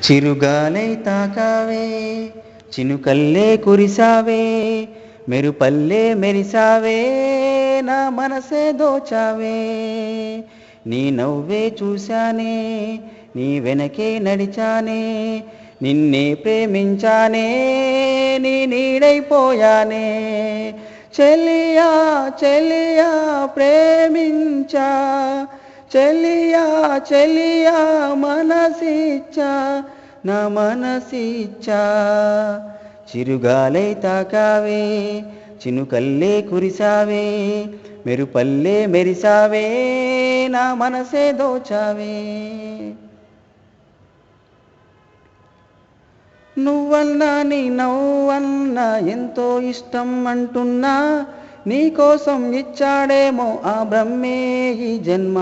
చిరుగాలై తాకావే చినుకల్లే కురిసావే మెరుపల్లే మెరిసావే నా మనసే దోచావే నీ నవ్వే చూశానే నీ వెనకే నడిచానే నిన్నే ప్రేమించానే నీ నీడైపోయానే చెలియా చెలియా ప్రేమించా చెలియా చెలియా మనసిచ్చా నా మనసిచ్చా చిరుగాలై తాకావే చినుకల్లే కురిసావే మెరుపల్లే మెరిసావే నా మనసే దోచావే నువ్వన్నా నీ నవ్వన్నా ఎంతో ఇష్టం అంటున్నా నీకోసం ఇచ్చాడేమో ఆ బ్రహ్మే ఈ జన్మ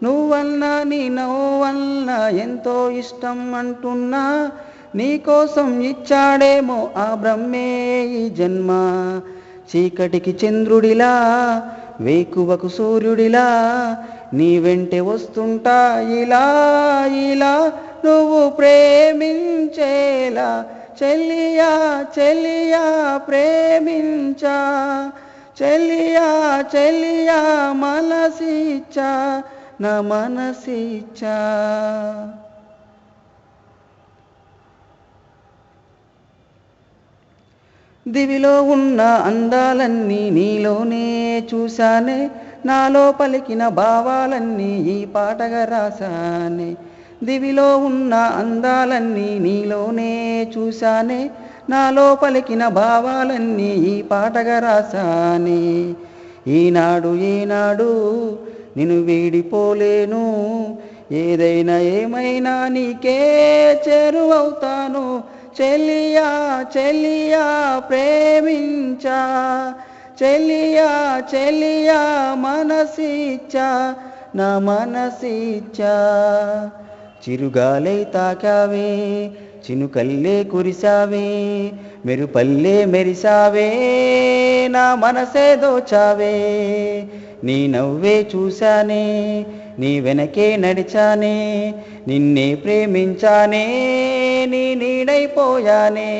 నువ్వన్నా నీ నవ్వన్నా ఎంతో ఇష్టం అంటున్నా నీకోసం ఇచ్చాడేమో ఆ బ్రహ్మే ఈ జన్మ చీకటికి చంద్రుడిలా వేకువకు సూర్యుడిలా నీ వెంటే వస్తుంటా ఇలా ఇలా నువ్వు ప్రేమించేలా చెలియా చెలియా ప్రేమించా చెలియా చెలియా మనసిచ్చా నా మనసిచ్చా దివిలో ఉన్న అందాలన్నీ నీలోనే చూశానే నాలో పలికిన భావాలన్నీ ఈ పాటగా రాశానే దివిలో ఉన్న అందాలన్నీ నీలోనే చూశానే నాలో పలికిన భావాలన్నీ ఈ పాటగా రాశానే ఈనాడు ఏనాడు నిన్ను వీడిపోలేను ఏదైనా ఏమైనా నీకే చేరువవుతాను చెలియా చెలియా ప్రేమించా చెలియా చెలియా మనసిచ్చా నా మనసిచ్చా చిరుగాలై తాకావే చినుకల్లే కురిసావే మెరుపల్లే మెరిసావే నా మనసే దోచావే నీ నవ్వే చూశానే నీ వెనకే నడిచానే నిన్నే ప్రేమించానే నీ నీడైపోయానే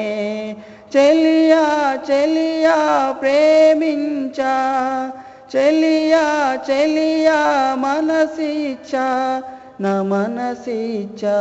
చెలియా చెలియా ప్రేమించా చెలియా చెలియా మనసిచ్చా నా మనసిచ్చా